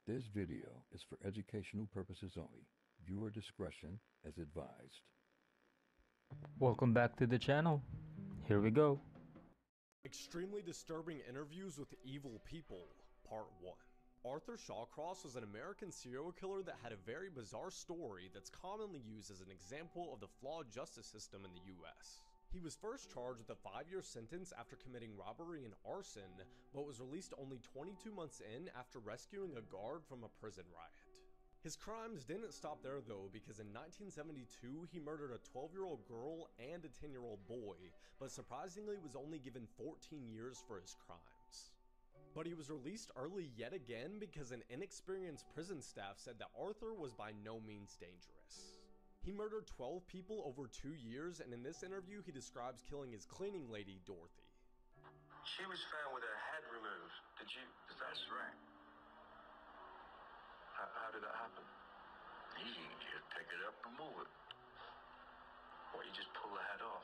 This video is for educational purposes only. Viewer discretion is advised. Welcome back to the channel. Here we go. Extremely disturbing interviews with evil people, part 1. Arthur Shawcross was an American serial killer that had a very bizarre story that's commonly used as an example of the flawed justice system in the US. He was first charged with a 5-year sentence after committing robbery and arson, but was released only 22 months in after rescuing a guard from a prison riot. His crimes didn't stop there though, because in 1972 he murdered a 12-year-old girl and a 10-year-old boy, but surprisingly was only given 14 years for his crimes. But he was released early yet again because an inexperienced prison staff said that Arthur was by no means dangerous. He murdered 12 people over 2 years, and in this interview he describes killing his cleaning lady, Dorothy. She was found with her head removed. That's right. How did that happen? Easy, just pick it up and move it. What, you just pull the head off?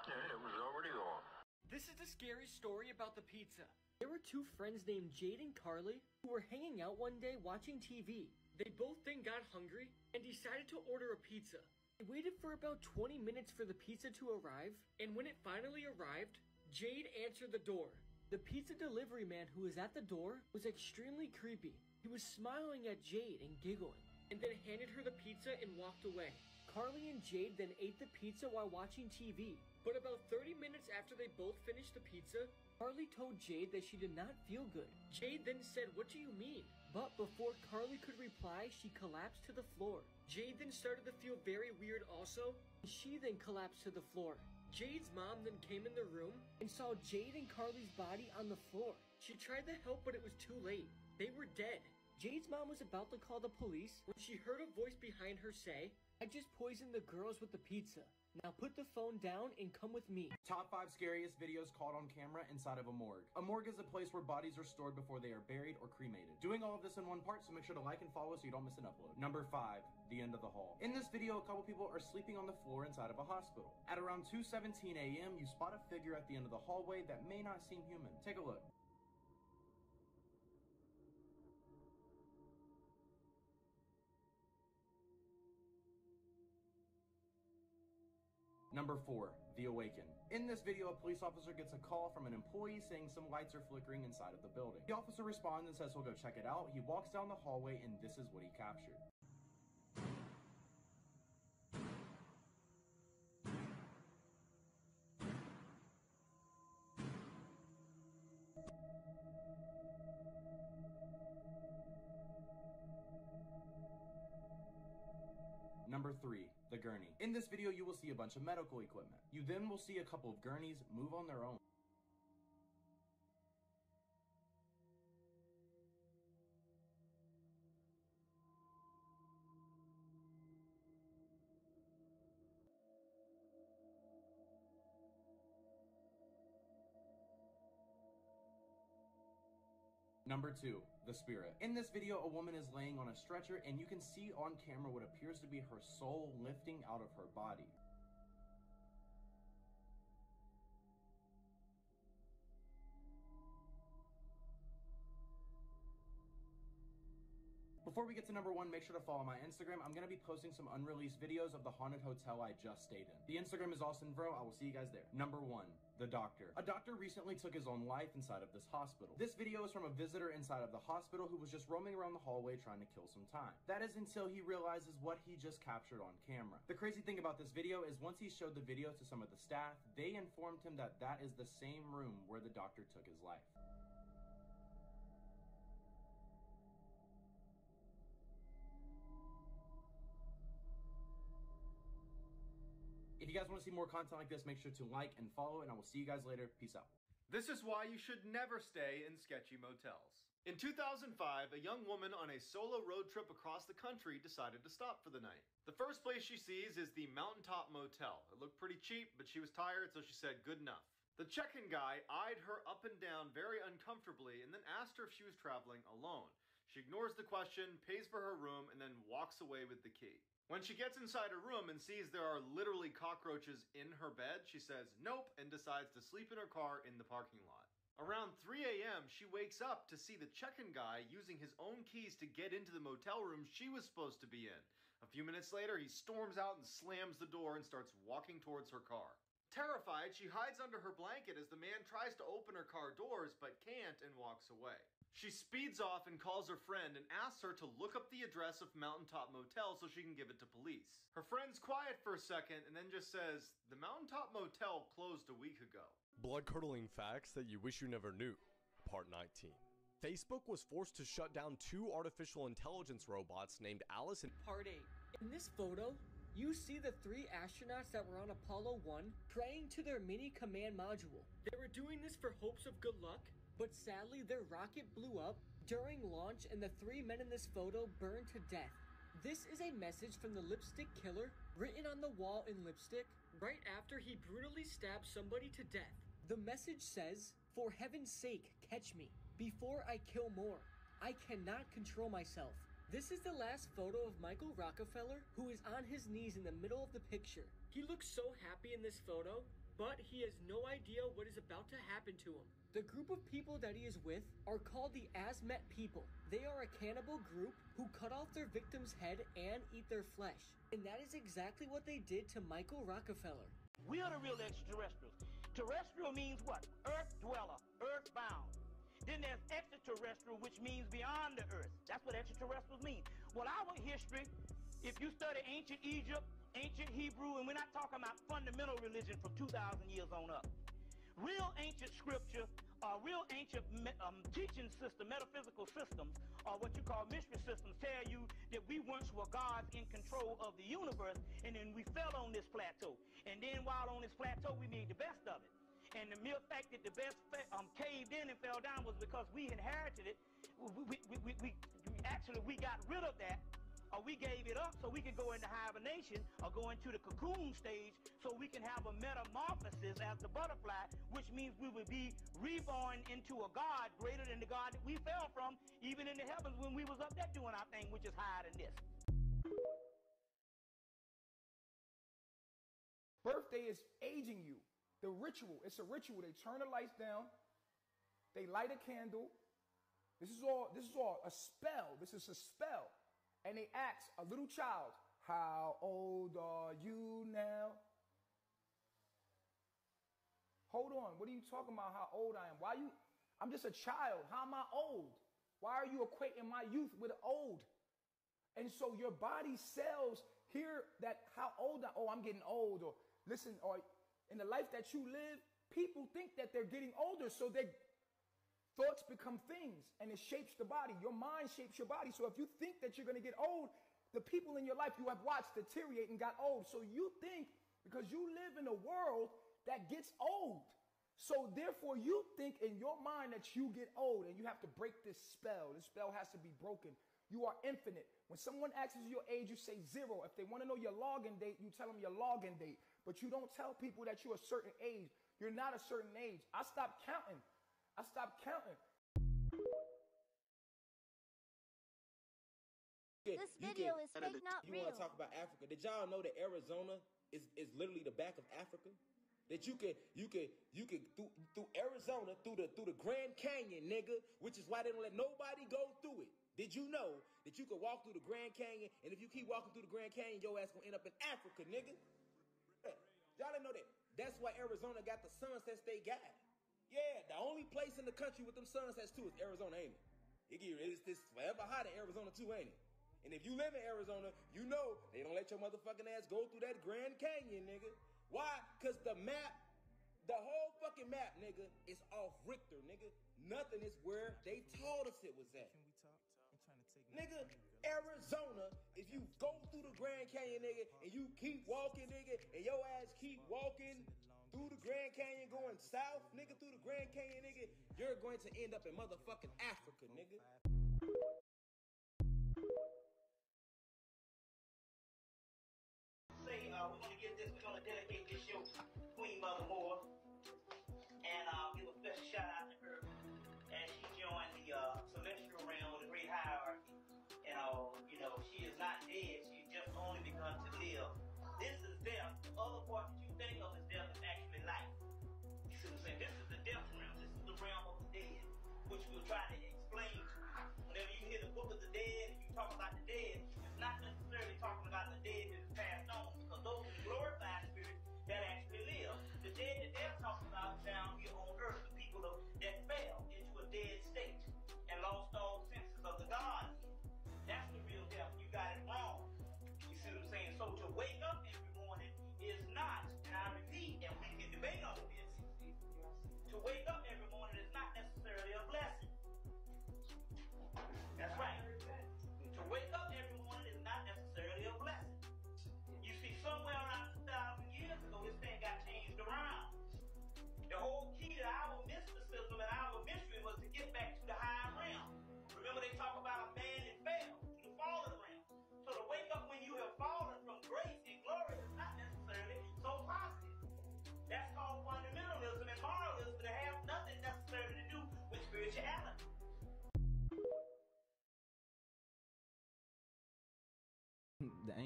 Yeah, it was already gone. This is the scary story about the pizza. There were two friends named Jade and Carly who were hanging out one day watching TV. They both then got hungry and decided to order a pizza. They waited for about 20 minutes for the pizza to arrive, and when it finally arrived, Jade answered the door. The pizza delivery man who was at the door was extremely creepy. He was smiling at Jade and giggling, and then handed her the pizza and walked away. Carly and Jade then ate the pizza while watching TV, but about 30 minutes after they both finished the pizza, Carly told Jade that she did not feel good. Jade then said, "What do you mean?" But before Carly could reply, she collapsed to the floor. Jade then started to feel very weird also, and she then collapsed to the floor. Jade's mom then came in the room and saw Jade and Carly's body on the floor. She tried to help, but it was too late. They were dead. Jade's mom was about to call the police when she heard a voice behind her say, "I just poisoned the girls with the pizza. Now put the phone down and come with me." Top 5 scariest videos caught on camera inside of a morgue. A morgue is a place where bodies are stored before they are buried or cremated. Doing all of this in one part, so make sure to like and follow so you don't miss an upload. Number 5, the end of the hall. In this video, a couple people are sleeping on the floor inside of a hospital. At around 2:17 a.m., you spot a figure at the end of the hallway that may not seem human. Take a look. Number 4, The Awaken. In this video, a police officer gets a call from an employee saying some lights are flickering inside of the building. The officer responds and says he'll go check it out. He walks down the hallway and this is what he captured. Number 3, the gurney. In this video, you will see a bunch of medical equipment. You then will see a couple of gurneys move on their own. Number 2, the spirit. In this video, a woman is laying on a stretcher and you can see on camera what appears to be her soul lifting out of her body. Before we get to number 1, make sure to follow my Instagram. I'm going to be posting some unreleased videos of the haunted hotel I just stayed in. The Instagram is AustinVro. I will see you guys there. Number 1, the doctor. A doctor recently took his own life inside of this hospital. This video is from a visitor inside of the hospital who was just roaming around the hallway trying to kill some time. That is until he realizes what he just captured on camera. The crazy thing about this video is once he showed the video to some of the staff, they informed him that that is the same room where the doctor took his life. If you guys want to see more content like this, make sure to like and follow, and I will see you guys later. Peace out. This is why you should never stay in sketchy motels. In 2005, a young woman on a solo road trip across the country decided to stop for the night. The first place she sees is the Mountaintop Motel. It looked pretty cheap, but she was tired, so she said good enough. The check-in guy eyed her up and down very uncomfortably and then asked her if she was traveling alone. She ignores the question, pays for her room, and then walks away with the key. When she gets inside her room and sees there are literally cockroaches in her bed, she says nope and decides to sleep in her car in the parking lot. Around 3 a.m., she wakes up to see the check-in guy using his own keys to get into the motel room she was supposed to be in. A few minutes later, he storms out and slams the door and starts walking towards her car. Terrified, she hides under her blanket as the man tries to open her car doors but can't and walks away. She speeds off and calls her friend and asks her to look up the address of Mountaintop Motel so she can give it to police. Her friend's quiet for a second and then just says, "The Mountaintop Motel closed a week ago." Blood-curdling facts that you wish you never knew. Part 19. Facebook was forced to shut down 2 artificial intelligence robots named Alice and Part 8. In this photo, you see the 3 astronauts that were on Apollo 1 praying to their mini command module. They were doing this for hopes of good luck, but sadly their rocket blew up during launch and the 3 men in this photo burned to death. This is a message from the lipstick killer written on the wall in lipstick right after he brutally stabbed somebody to death. The message says, "For heaven's sake, catch me before I kill more. I cannot control myself." This is the last photo of Michael Rockefeller, who is on his knees in the middle of the picture. He looks so happy in this photo, but he has no idea what is about to happen to him. The group of people that he is with are called the Azmet people. They are a cannibal group who cut off their victim's head and eat their flesh. And that is exactly what they did to Michael Rockefeller. We are the real extraterrestrials. Terrestrial means what? Earth dweller, earthbound. Then there's extraterrestrial, which means beyond the earth. That's what extraterrestrials mean. Well, our history, if you study ancient Egypt, ancient Hebrew, and we're not talking about fundamental religion from 2,000 years on up. Real ancient scripture, real ancient teaching system, metaphysical systems, or what you call mystery systems, tell you that we once were gods in control of the universe, and then we fell on this plateau. And then while on this plateau, we made the best of it. And the mere fact that the best caved in and fell down was because we inherited it. We got rid of that, or we gave it up so we could go into hibernation or go into the cocoon stage so we can have a metamorphosis as the butterfly, which means we would be reborn into a god greater than the god that we fell from, even in the heavens when we was up there doing our thing, which is higher than this. Birthday is aging you. The ritual, it's a ritual. They turn the lights down, they light a candle. This is all a spell. This is a spell. And they ask a little child, "How old are you now?" Hold on, what are you talking about how old I am? I'm just a child. How am I old? Why are you equating my youth with old? And so your body cells hear that how old I'm getting old, or listen, or in the life that you live, people think that they're getting older, so their thoughts become things, and it shapes the body. Your mind shapes your body. So if you think that you're going to get old, the people in your life you have watched deteriorate and got old. So you think, because you live in a world that gets old, so therefore you think in your mind that you get old, and you have to break this spell. This spell has to be broken. You are infinite. When someone asks you your age, you say 0. If they want to know your login date, you tell them your login date. But you don't tell people that you're a certain age. You're not a certain age. I stopped counting. This video is fake, not real. You want to talk about Africa? Did y'all know that Arizona is literally the back of Africa? That you could through Arizona through the Grand Canyon, nigga, which is why they don't let nobody go through it. Did you know that you could walk through the Grand Canyon, and if you keep walking through the Grand Canyon, your ass gonna end up in Africa, nigga? Y'all didn't know that. That's why Arizona got the sunsets they got. Yeah, the only place in the country with them sunsets too is Arizona, ain't it? It's forever hot in Arizona too, ain't it? And if you live in Arizona, you know they don't let your motherfucking ass go through that Grand Canyon, nigga. Why? Because the whole fucking map, nigga, is off Richter, nigga. Nothing is where they told us it was at. Nigga, Arizona, if you go through the Grand Canyon, nigga, and you keep walking, nigga, and your ass keep walking through the Grand Canyon going south, nigga, through the Grand Canyon, nigga, you're going to end up in motherfucking Africa, nigga. We're gonna dedicate this show to Queen Mother Moore, and give a special shout out to her as she joined the celestial realm of the great hierarchy. And she is not dead; she's just only begun to live. This is death. The other part that you think of as death is actually life. You see what I'm saying? This is the death realm. This is the realm of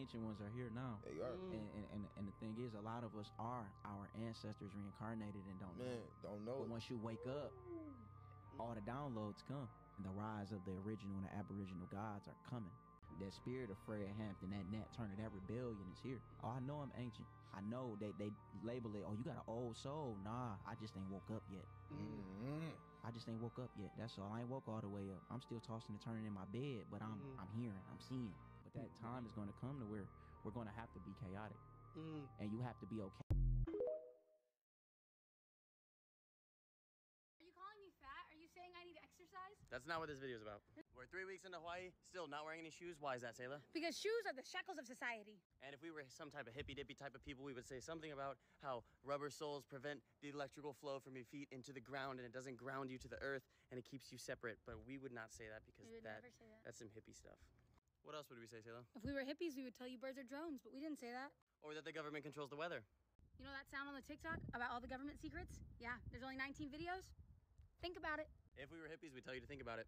ancient ones are here now. They are. And the thing is, a lot of us are our ancestors reincarnated and don't know. But once you wake up, all the downloads come. And the rise of the original and the aboriginal gods are coming. That spirit of Fred Hampton, that Nat Turner, that rebellion is here. Oh, I know I'm ancient. I know they label it, oh, you got an old soul. Nah, I just ain't woke up yet. I just ain't woke up yet. That's all. I ain't woke all the way up. I'm still tossing and turning in my bed, but I'm hearing, I'm seeing. But that time is going to come to where we're going to have to be chaotic. And you have to be okay. Are you calling me fat? Are you saying I need to exercise? That's not what this video is about. We're 3 weeks into Hawaii, still not wearing any shoes. Why is that, Sayla? Because shoes are the shackles of society. And if we were some type of hippy-dippy type of people, we would say something about how rubber soles prevent the electrical flow from your feet into the ground, and it doesn't ground you to the earth, and it keeps you separate. But we would not say that because We would never say that. that's some hippie stuff. What else would we say, Sayla? If we were hippies, we would tell you birds are drones, but we didn't say that. Or that the government controls the weather. You know that sound on the TikTok about all the government secrets? Yeah, there's only 19 videos. Think about it. If we were hippies, we'd tell you to think about it.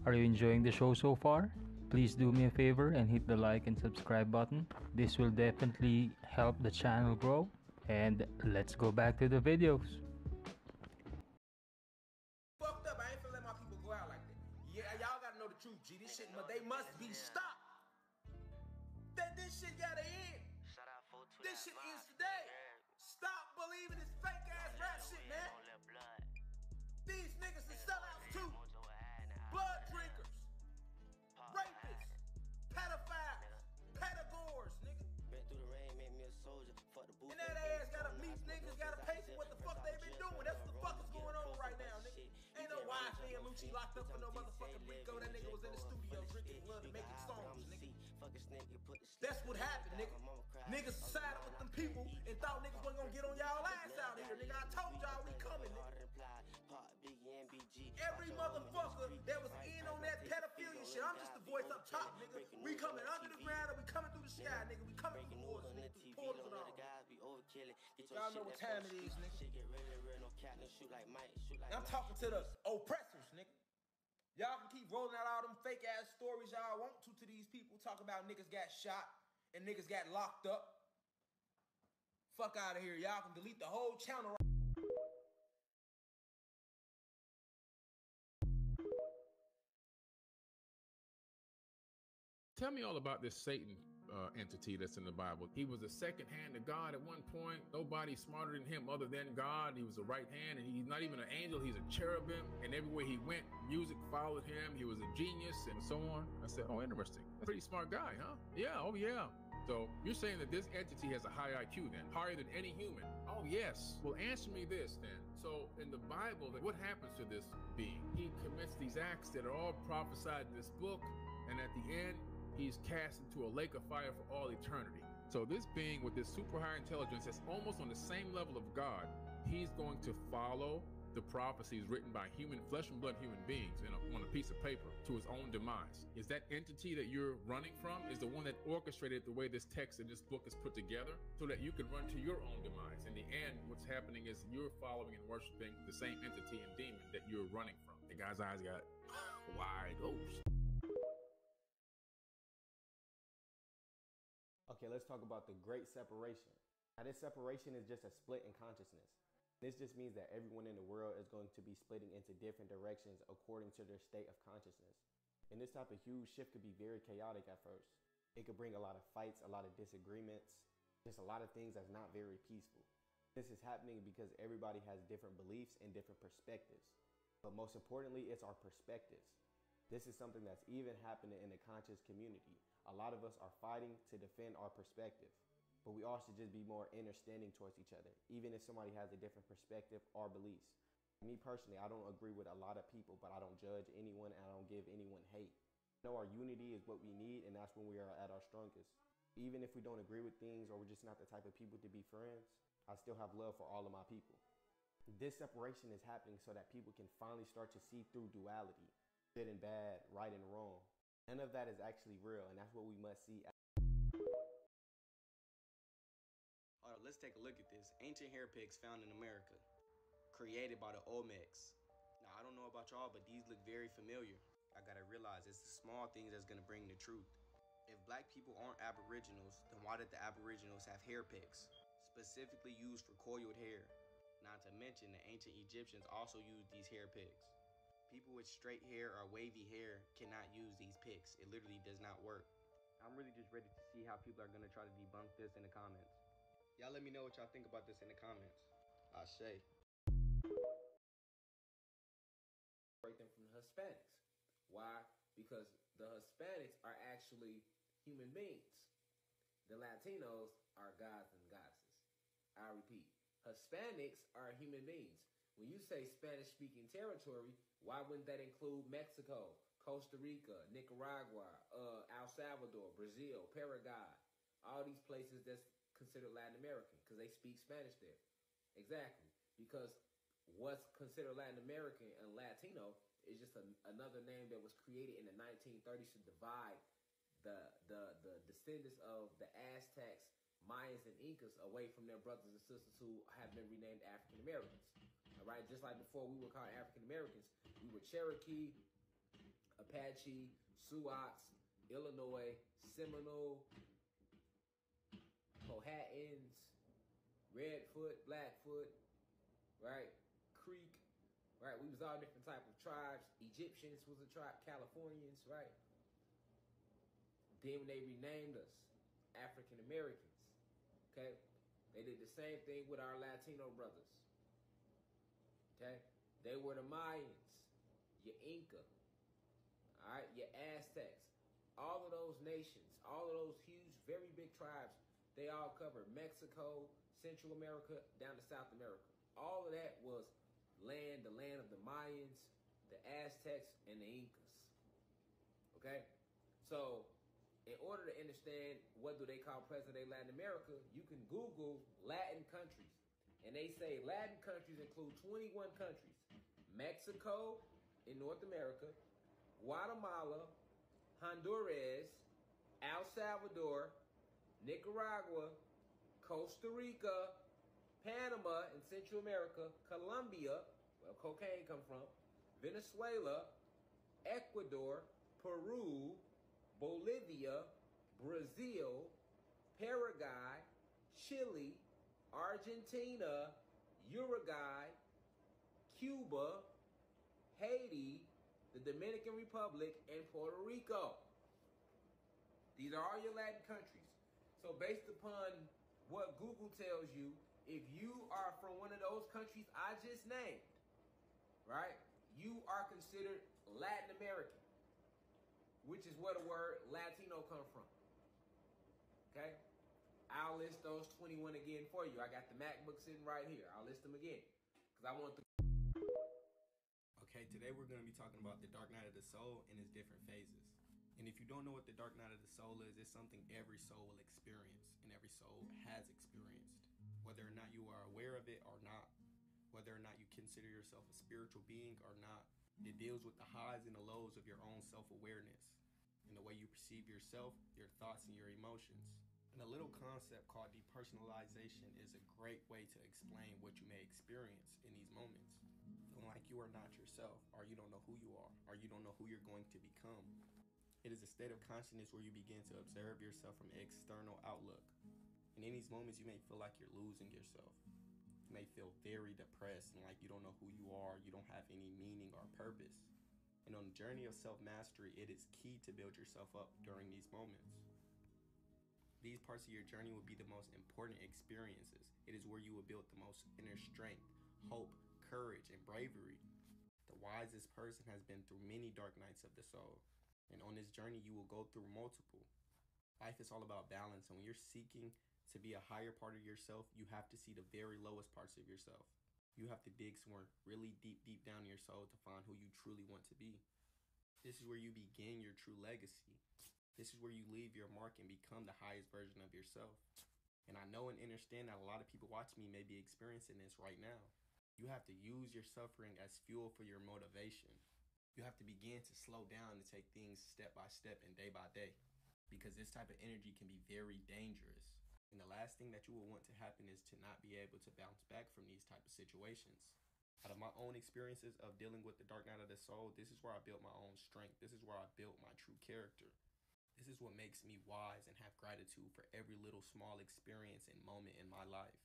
Are you enjoying the show so far? Please do me a favor and hit the like and subscribe button. This will definitely help the channel grow. And let's go back to the videos. Fucked up. I ain't finna let my people go out like that. Yeah, y'all gotta know the truth, G. This shit, they must be stopped. This shit gotta end. This shit ends today. Stop believing this fake ass rap shit, man. These niggas are sellouts too. Blood drinkers, rapists, pedophiles, pedagores, nigga. Been through the rain, made me a soldier. Fuck the booth. And that ass gotta meet niggas, gotta pay for what the fuck they been doing. That's what the fuck is going on right now, nigga. Ain't no YF and Lucci locked up for no motherfucking Rico. That nigga was in the studio drinking blood and making songs, nigga. That's what happened, nigga. Niggas sided with them people and thought niggas wasn't gonna get on y'all ass out here, nigga. I told y'all we coming, nigga. Every motherfucker that was in on that pedophilia shit, I'm just the voice up top, nigga. We coming under the ground or we coming through the sky, nigga. We coming through the waters, nigga, through the portals and all. Y'all know what time it is, nigga. I'm talking to the oppressors, nigga. Y'all can keep rolling out all them fake ass stories y'all want to these people. Talk about niggas got shot and niggas got locked up. Fuck out of here. Y'all can delete the whole channel. Tell me all about this Satan entity that's in the Bible. He was the second hand of God at one point. Nobody smarter than him other than God. He was the right hand, and he's not even an angel. He's a cherubim, and everywhere he went, music followed him. He was a genius, and so on. I said, oh, interesting. Pretty smart guy, huh? Yeah, oh yeah. So you're saying that this entity has a high IQ then, higher than any human? Oh yes. Well, answer me this then. So in the Bible, what happens to this being? He commits these acts that are all prophesied in this book, and at the end, he's cast into a lake of fire for all eternity. So this being with this super high intelligence that's almost on the same level of God, he's going to follow the prophecies written by flesh and blood human beings on a piece of paper to his own demise. Is that entity that you're running from is the one that orchestrated the way this text and this book is put together so that you can run to your own demise. In the end, what's happening is you're following and worshiping the same entity and demon that you're running from. The guy's eyes got wide open. Okay, let's talk about the great separation. Now, this separation is just a split in consciousness. This just means that everyone in the world is going to be splitting into different directions according to their state of consciousness. And this type of huge shift could be very chaotic at first. It could bring a lot of fights, a lot of disagreements, just a lot of things that's not very peaceful. This is happening because everybody has different beliefs and different perspectives. But most importantly, it's our perspectives. This is something that's even happening in the conscious community. A lot of us are fighting to defend our perspective, but we all should just be more understanding towards each other, even if somebody has a different perspective or beliefs. Me personally, I don't agree with a lot of people, but I don't judge anyone and I don't give anyone hate. I know our unity is what we need, and that's when we are at our strongest. Even if we don't agree with things or we're just not the type of people to be friends, I still have love for all of my people. This separation is happening so that people can finally start to see through duality, good and bad, right and wrong. None of that is actually real, and that's what we must see. All right, let's take a look at this. Ancient hair picks found in America, created by the Olmecs. Now, I don't know about y'all, but these look very familiar. I gotta realize it's the small things that's gonna bring the truth. If black people aren't aboriginals, then why did the aboriginals have hair picks, specifically used for coiled hair? Not to mention the ancient Egyptians also used these hair picks. People with straight hair or wavy hair cannot use these picks. It literally does not work. I'm really just ready to see how people are gonna try to debunk this in the comments. Y'all let me know what y'all think about this in the comments. Ashe. Separate them from the Hispanics. Why? Because the Hispanics are actually human beings. The Latinos are gods and goddesses. I repeat, Hispanics are human beings. When you say Spanish-speaking territory, why wouldn't that include Mexico, Costa Rica, Nicaragua, El Salvador, Brazil, Paraguay, all these places that's considered Latin American because they speak Spanish there? Exactly. Because what's considered Latin American and Latino is just another name that was created in the 1930s to divide the descendants of the Aztecs, Mayans, and Incas away from their brothers and sisters who have been renamed African Americans. All right, just like before we were called African Americans, we were Cherokee, Apache, Sioux, Illinois, Seminole, Powhatans, Redfoot, Blackfoot, right? Creek, right? We was all different type of tribes. Egyptians was a tribe, Californians, right? Then when they renamed us African Americans, okay? They did the same thing with our Latino brothers. Okay? They were the Mayans, your Inca, all right, your Aztecs. All of those nations, all of those huge, very big tribes, they all covered Mexico, Central America, down to South America. All of that was land, the land of the Mayans, the Aztecs, and the Incas. Okay? So, in order to understand what do they call present-day Latin America, you can Google Latin countries. And they say Latin countries include 21 countries. Mexico in North America, Guatemala, Honduras, El Salvador, Nicaragua, Costa Rica, Panama in Central America, Colombia, where cocaine come from, Venezuela, Ecuador, Peru, Bolivia, Brazil, Paraguay, Chile, Argentina, Uruguay, Cuba, Haiti, the Dominican Republic, and Puerto Rico. These are all your Latin countries. So based upon what Google tells you, if you are from one of those countries I just named, right, you are considered Latin American, which is where the word Latino come from. Okay? I'll list those 21 again for you. I got the MacBook sitting right here. I'll list them again because I want the... Okay, today we're going to be talking about the dark night of the soul and its different phases. And if you don't know what the dark night of the soul is, it's something every soul will experience and every soul has experienced. Whether or not you are aware of it or not, whether or not you consider yourself a spiritual being or not, it deals with the highs and the lows of your own self-awareness and the way you perceive yourself, your thoughts, and your emotions. And a little concept called depersonalization is a great way to explain what you may experience in these moments. Feeling like you are not yourself, or you don't know who you are, or you don't know who you're going to become. It is a state of consciousness where you begin to observe yourself from an external outlook. And in these moments, you may feel like you're losing yourself. You may feel very depressed and like you don't know who you are, you don't have any meaning or purpose. And on the journey of self-mastery, it is key to build yourself up during these moments. These parts of your journey will be the most important experiences. It is where you will build the most inner strength, hope, courage, and bravery. The wisest person has been through many dark nights of the soul. And on this journey, you will go through multiple. Life is all about balance. And when you're seeking to be a higher part of yourself, you have to see the very lowest parts of yourself. You have to dig somewhere really deep, deep down in your soul to find who you truly want to be. This is where you begin your true legacy. This is where you leave your mark and become the highest version of yourself. And I know and understand that a lot of people watching me may be experiencing this right now. You have to use your suffering as fuel for your motivation. You have to begin to slow down and take things step by step and day by day. Because this type of energy can be very dangerous. And the last thing that you will want to happen is to not be able to bounce back from these type of situations. Out of my own experiences of dealing with the dark night of the soul, this is where I built my own strength. This is where I built my true character. This is what makes me wise and have gratitude for every little small experience and moment in my life.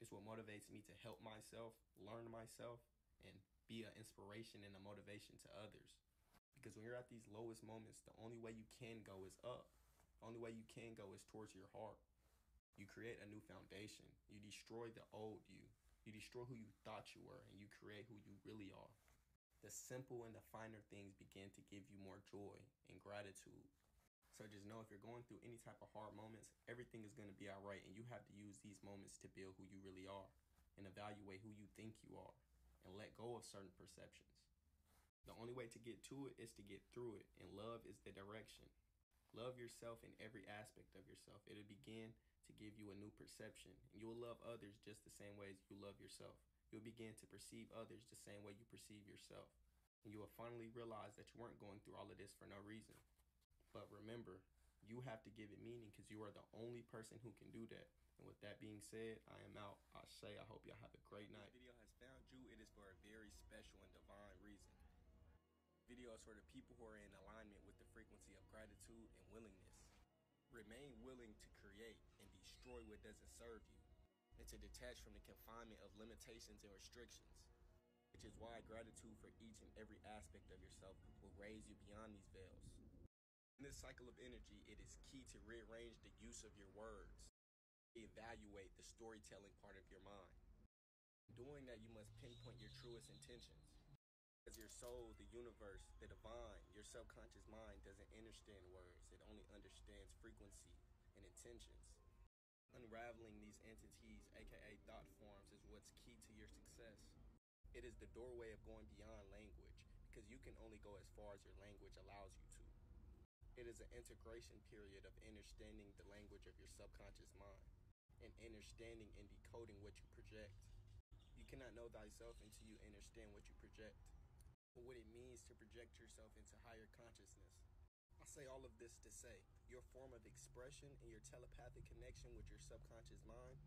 It's what motivates me to help myself, learn myself, and be an inspiration and a motivation to others. Because when you're at these lowest moments, the only way you can go is up. The only way you can go is towards your heart. You create a new foundation. You destroy the old you. You destroy who you thought you were, and you create who you really are. The simple and the finer things begin to give you more joy and gratitude. So just know if you're going through any type of hard moments, everything is going to be all right, and you have to use these moments to build who you really are and evaluate who you think you are and let go of certain perceptions. The only way to get to it is to get through it, and love is the direction. Love yourself in every aspect of yourself. It'll begin to give you a new perception, and you will love others just the same way as you love yourself. You'll begin to perceive others the same way you perceive yourself, and you will finally realize that you weren't going through all of this for no reason. But remember, you have to give it meaning because you are the only person who can do that. And with that being said, I am out. I hope y'all have a great night. If this video has found you, it is for a very special and divine reason. Video is for the people who are in alignment with the frequency of gratitude and willingness. Remain willing to create and destroy what doesn't serve you, and to detach from the confinement of limitations and restrictions, which is why gratitude for each and every aspect of yourself will raise you beyond these veils. In this cycle of energy, it is key to rearrange the use of your words. Evaluate the storytelling part of your mind. In doing that, you must pinpoint your truest intentions. As your soul, the universe, the divine, your subconscious mind doesn't understand words. It only understands frequency and intentions. Unraveling these entities, aka thought forms, is what's key to your success. It is the doorway of going beyond language, because you can only go as far as your language allows you to. It is an integration period of understanding the language of your subconscious mind, and understanding and decoding what you project. You cannot know thyself until you understand what you project, or what it means to project yourself into higher consciousness. I say all of this to say, your form of expression and your telepathic connection with your subconscious mind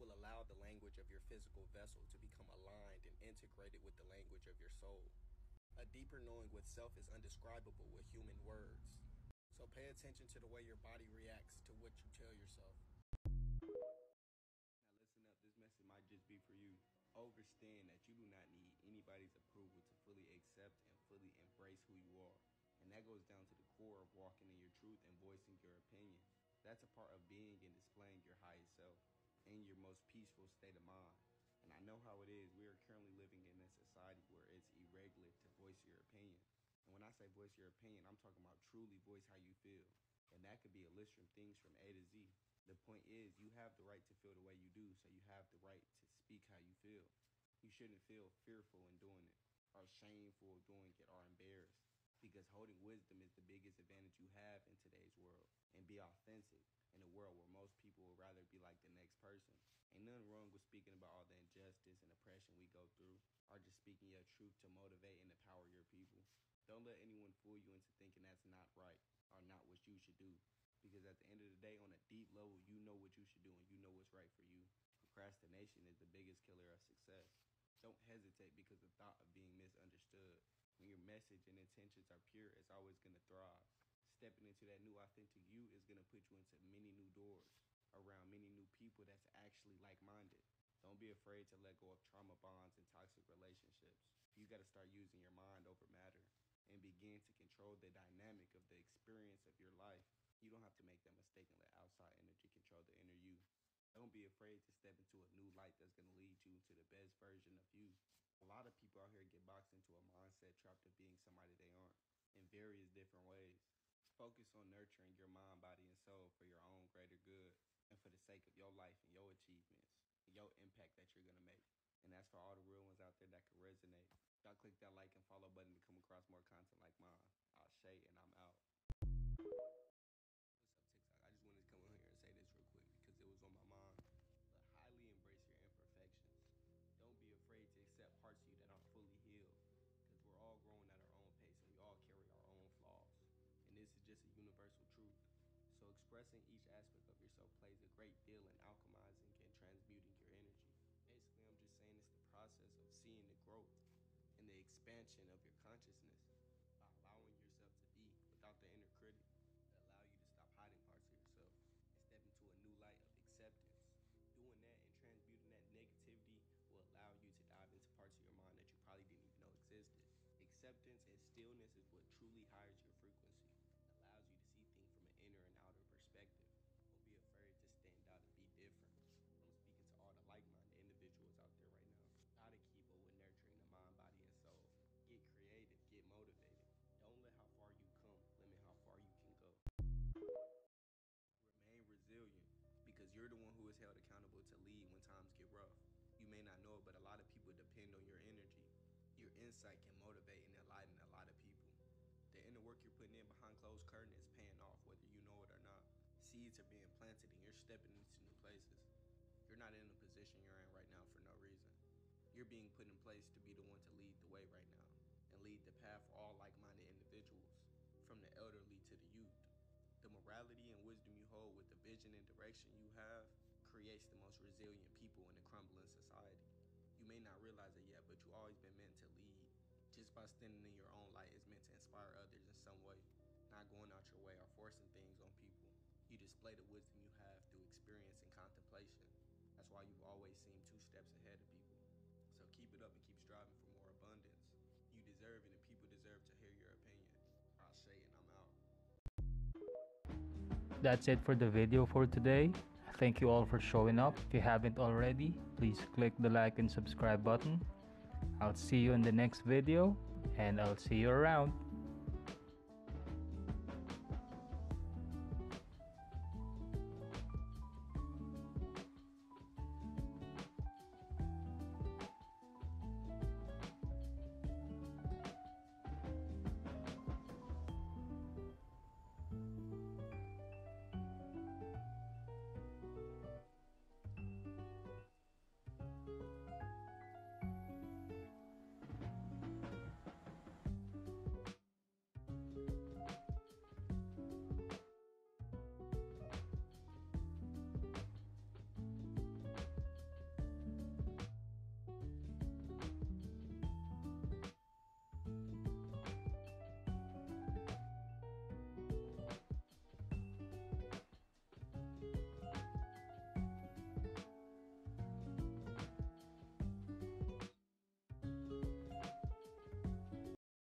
will allow the language of your physical vessel to become aligned and integrated with the language of your soul. A deeper knowing with self is undescribable with human words. So pay attention to the way your body reacts to what you tell yourself. Now listen up, this message might just be for you. Understand that you do not need anybody's approval to fully accept and fully embrace who you are. And that goes down to the core of walking in your truth and voicing your opinion. That's a part of being and displaying your highest self and your most peaceful state of mind. And I know how it is. We are currently living in a society where it's irregular to voice your opinion. And when I say voice your opinion, I'm talking about truly voice how you feel. And that could be a list from things from A to Z. The point is, you have the right to feel the way you do, so you have the right to speak how you feel. You shouldn't feel fearful in doing it, or shameful of doing it, or embarrassed. Because holding wisdom is the biggest advantage you have in today's world. And be authentic in a world where most people would rather be like the next person. Ain't nothing wrong with speaking about all the injustice and oppression we go through, or just speaking your truth to motivate and empower your people. Don't let anyone fool you into thinking that's not right or not what you should do. Because at the end of the day, on a deep level, you know what you should do and you know what's right for you. Procrastination is the biggest killer of success. Don't hesitate because the thought of being misunderstood. When your message and intentions are pure, it's always going to thrive. Stepping into that new authentic you is going to put you into many new doors, around many new people that's actually like-minded. Don't be afraid to let go of trauma bonds and toxic relationships. You got to start using your mind over matter and begin to control the dynamic of the experience of your life. You don't have to make that mistake and let outside energy control the inner you. Don't be afraid to step into a new light that's going to lead you to the best version of you. A lot of people out here get boxed into a mindset trapped of being somebody they aren't in various different ways. Focus on nurturing your mind, body, and soul for your own greater good and for the sake of your life and your achievements and your impact that you're going to make. And that's for all the real ones out there that can resonate. Y'all click that like and follow button to come across more content like mine. I'll Shay and I'm out. What's up, TikTok? I just wanted to come on here and say this real quick because it was on my mind. But highly embrace your imperfections. Don't be afraid to accept parts of you that aren't fully healed. Because we're all growing at our own pace and we all carry our own flaws. And this is just a universal truth. So expressing each aspect of yourself plays a great deal in alchemizing and transmuting your energy. Basically, I'm just saying it's the process of seeing the expansion of your consciousness by allowing yourself to be without the inner critic that allow you to stop hiding parts of yourself and step into a new light of acceptance. Doing that and transmuting that negativity will allow you to dive into parts of your mind that you probably didn't even know existed. Acceptance and stillness is what truly hires your frequency, allows you to see things from an inner and outer perspective. Don't be afraid to stand out and be different. I'm speaking to all the like-minded individuals out there right now. Try to keep up with nurturing the mind, body, and soul. Get creative, get motivated. Don't let how far you come limit how far you can go. Remain resilient because you're the one who is held accountable to lead when times get rough. You may not know it, but a lot of people depend on your energy. Your insight can motivate and enlighten a lot of people. The inner work you're putting in behind closed curtain is paying off whether you know it or not. Seeds are being planted and you're stepping into new places. You're not in the position you're in right now for no reason. You're being put in place to be the one to lead the way right now and lead the path for all like-minded individuals, from the elderly to the youth. The morality and wisdom you hold with the vision and direction you have creates the most resilient people in a crumbling society. You may not realize it yet, but you've always been meant to lead. Just by standing in your own light is meant to inspire others in some way, not going out your way or forcing things on people. You display the wisdom you have through experience and contemplation. That's why you've always seemed 2 steps ahead of people. So keep it up and keep striving for more abundance. You deserve it and people deserve to hear your opinion. Ashe, and I'm out. That's it for the video for today. Thank you all for showing up. If you haven't already, please click the like and subscribe button. I'll see you in the next video, and I'll see you around.